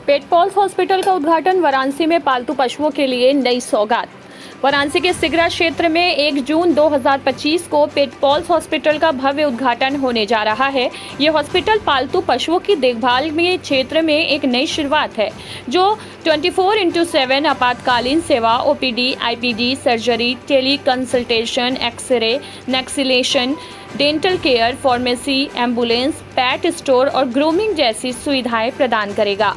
पेट Paul's hospital का उद्घाटन वाराणसी में पालतू पशुओं के लिए नई सौगात। वाराणसी के सिगरा क्षेत्र में 1 जून 2025 को पेट पॉल्स हॉस्पिटल का भव्य उद्घाटन होने जा रहा है। ये हॉस्पिटल पालतू पशुओं की देखभाल में क्षेत्र में एक नई शुरुआत है, जो 24/7 आपातकालीन सेवा, OPD, IPD, surgery, tele consultation, x ray, vaccination, dental care, pharmacy, ambulance, pet store और ग्रूमिंग जैसी सुविधाएं प्रदान करेगा।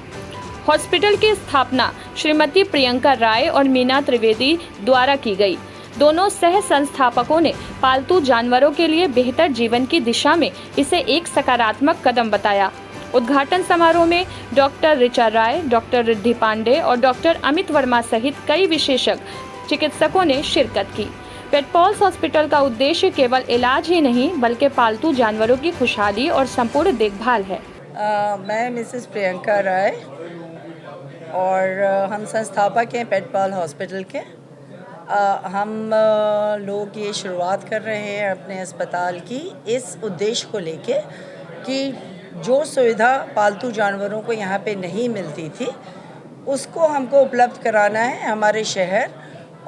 हॉस्पिटल की स्थापना श्रीमती प्रियंका राय और मीना त्रिवेदी द्वारा की गई। दोनों सह संस्थापकों ने पालतू जानवरों के लिए बेहतर जीवन की दिशा में इसे एक सकारात्मक कदम बताया। उद्घाटन समारोह में डॉक्टर ऋचा राय, डॉक्टर रिद्धि पांडे और डॉक्टर अमित वर्मा सहित कई विशेषज्ञ चिकित्सकों ने शिरकत की। पेट पॉल्स हॉस्पिटल का उद्देश्य केवल इलाज ही नहीं, बल्कि पालतू जानवरों की खुशहाली और संपूर्ण देखभाल है। मैं मिसेस प्रियंका राय और हम संस्थापक हैं पेट पॉल हॉस्पिटल के। हम लोग ये शुरुआत कर रहे हैं अपने अस्पताल की इस उद्देश्य को लेके कि जो सुविधा पालतू जानवरों को यहाँ पे नहीं मिलती थी, उसको हमको उपलब्ध कराना है हमारे शहर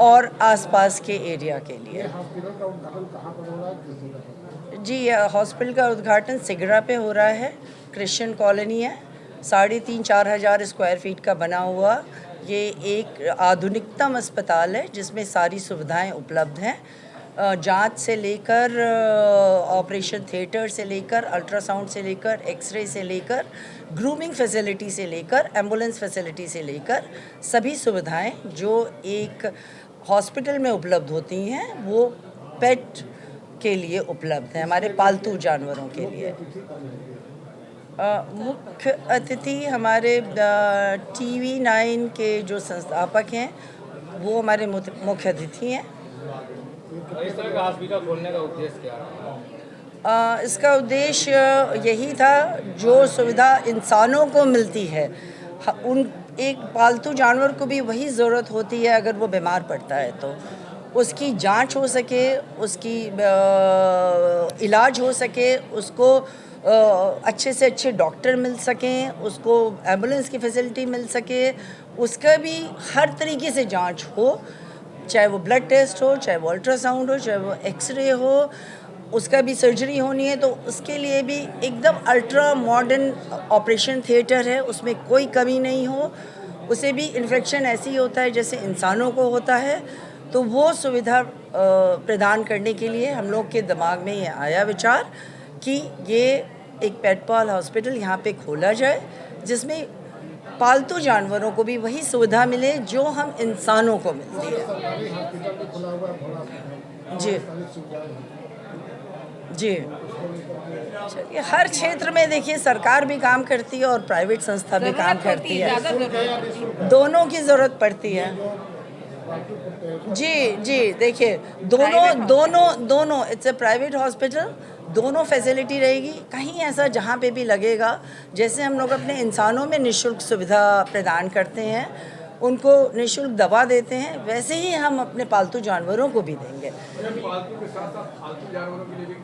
और आसपास के एरिया के लिए। जी, हॉस्पिटल का उद्घाटन सिगरा पे हो रहा है। क्रिश्चियन कॉलोनी है, 3,500-4 हज़ार स्क्वायर फीट का बना हुआ ये एक आधुनिकतम अस्पताल है, जिसमें सारी सुविधाएं उपलब्ध हैं। जांच से लेकर ऑपरेशन थिएटर से लेकर, अल्ट्रासाउंड से लेकर, एक्सरे से लेकर, ग्रूमिंग फैसिलिटी से लेकर, एम्बुलेंस फैसिलिटी से लेकर सभी सुविधाएं जो एक हॉस्पिटल में उपलब्ध होती हैं वो पेट के लिए उपलब्ध है, हमारे पालतू जानवरों के लिए। मुख्य अतिथि हमारे TV9 के जो संस्थापक हैं वो हमारे मुख्य अतिथि हैं। इस तरह का हॉस्पिटल खोलने का उद्देश्य क्या रहा? इसका उद्देश्य यही था, जो सुविधा इंसानों को मिलती है उन एक पालतू जानवर को भी वही ज़रूरत होती है। अगर वो बीमार पड़ता है तो उसकी जांच हो सके, उसकी इलाज हो सके, उसको अच्छे से अच्छे डॉक्टर मिल सकें, उसको एम्बुलेंस की फैसिलिटी मिल सके, उसका भी हर तरीके से जांच हो, चाहे वो ब्लड टेस्ट हो, चाहे वो अल्ट्रासाउंड हो, चाहे वो एक्सरे हो, उसका भी सर्जरी होनी है तो उसके लिए भी एकदम अल्ट्रा मॉडर्न ऑपरेशन थिएटर है, उसमें कोई कमी नहीं हो। उसे भी इन्फेक्शन ऐसे ही होता है जैसे इंसानों को होता है, तो वो सुविधा प्रदान करने के लिए हम लोग के दिमाग में ये आया विचार कि ये एक पेट पॉल हॉस्पिटल यहाँ पे खोला जाए, जिसमें पालतू जानवरों को भी वही सुविधा मिले जो हम इंसानों को मिलती है। जी जी, चलिए, हर क्षेत्र में देखिए सरकार भी काम करती है और प्राइवेट संस्था भी काम करती है, दोनों की ज़रूरत पड़ती है। जी, देखिए दोनों इट्स अ प्राइवेट हॉस्पिटल, दोनों फैसिलिटी रहेगी। कहीं ऐसा जहाँ पे भी लगेगा, जैसे हम लोग अपने इंसानों में निःशुल्क सुविधा प्रदान करते हैं, उनको निःशुल्क दवा देते हैं, वैसे ही हम अपने पालतू जानवरों को भी देंगे। पालतू के साथ साथ फालतू जानवरों के लिए भी कुछ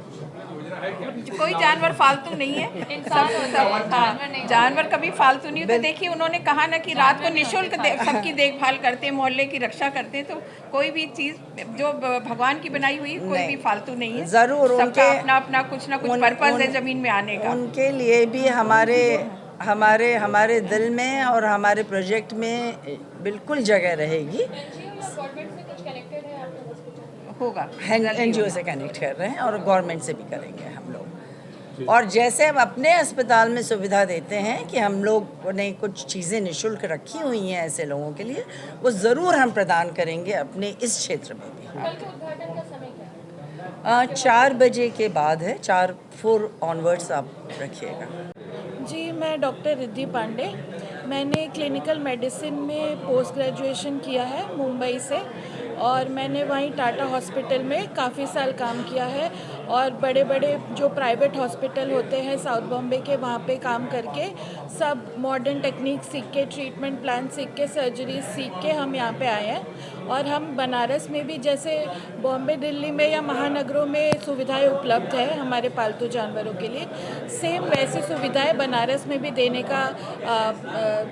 योजना है क्या? कोई जानवर फालतू नहीं है, जानवर कभी फालतू नहीं। तो देखिए, उन्होंने कहा ना कि रात को निःशुल्क सबकी देखभाल करते हैं, मोहल्ले की रक्षा करते हैं, तो कोई भी चीज़ जो भगवान की बनाई हुई कोई भी फालतू नहीं है। ज़रूर सबका अपना अपना कुछ ना कुछ पर्पस है ज़मीन में आने का। उनके लिए भी हमारे दिल में और हमारे प्रोजेक्ट में बिल्कुल जगह रहेगी। होगा, NGO से कनेक्ट कर रहे हैं और गवर्नमेंट से भी करेंगे हम लोग। और जैसे हम अपने अस्पताल में सुविधा देते हैं कि हम लोग ने कुछ चीज़ें निःशुल्क रखी हुई हैं ऐसे लोगों के लिए, वो ज़रूर हम प्रदान करेंगे अपने इस क्षेत्र में भी। 4 बजे के बाद है, 4 ऑनवर्ड्स आप रखिएगा। जी, मैं डॉक्टर रिद्धि पांडे। मैंने क्लिनिकल मेडिसिन में पोस्ट ग्रेजुएशन किया है मुंबई से, और मैंने वहीं टाटा हॉस्पिटल में काफ़ी साल काम किया है और बड़े बड़े जो प्राइवेट हॉस्पिटल होते हैं साउथ बॉम्बे के, वहाँ पे काम करके सब मॉडर्न टेक्निक सीख के, ट्रीटमेंट प्लान सीख के, सर्जरी सीख के हम यहाँ पे आए हैं। और हम बनारस में भी जैसे बॉम्बे, दिल्ली में या महानगरों में सुविधाएं उपलब्ध है हमारे पालतू जानवरों के लिए, सेम वैसी सुविधाएं बनारस में भी देने का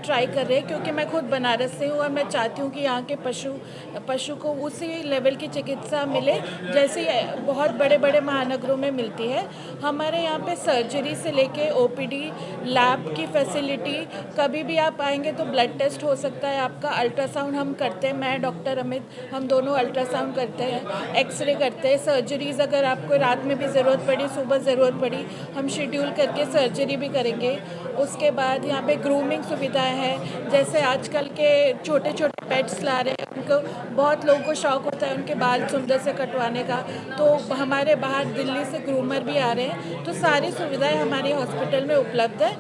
ट्राई कर रहे हैं, क्योंकि मैं खुद बनारस से हूँ और मैं चाहती हूँ कि यहाँ के पशु को उसी लेवल की चिकित्सा मिले जैसे बहुत बड़े बड़े महानगरों में मिलती है। हमारे यहाँ पे सर्जरी से लेके ओपीडी, लैब की फैसिलिटी, कभी भी आप आएंगे तो ब्लड टेस्ट हो सकता है आपका, अल्ट्रासाउंड हम करते हैं, मैं डॉक्टर अमित हम दोनों अल्ट्रासाउंड करते हैं, एक्सरे करते हैं, सर्जरीज अगर आपको रात में भी ज़रूरत पड़ी, सुबह ज़रूरत पड़ी, हम शेड्यूल करके सर्जरी भी करेंगे। उसके बाद यहाँ पे ग्रूमिंग सुविधाएं हैं, जैसे आजकल के छोटे छोटे पेट्स ला रहे हैं, उनको बहुत लोगों को शौक़ होता है उनके बाल सुंदर से कटवाने का, तो हमारे बाहर दिल्ली से ग्रूमर भी आ रहे हैं, तो सारी सुविधाएं हमारे हॉस्पिटल में उपलब्ध है।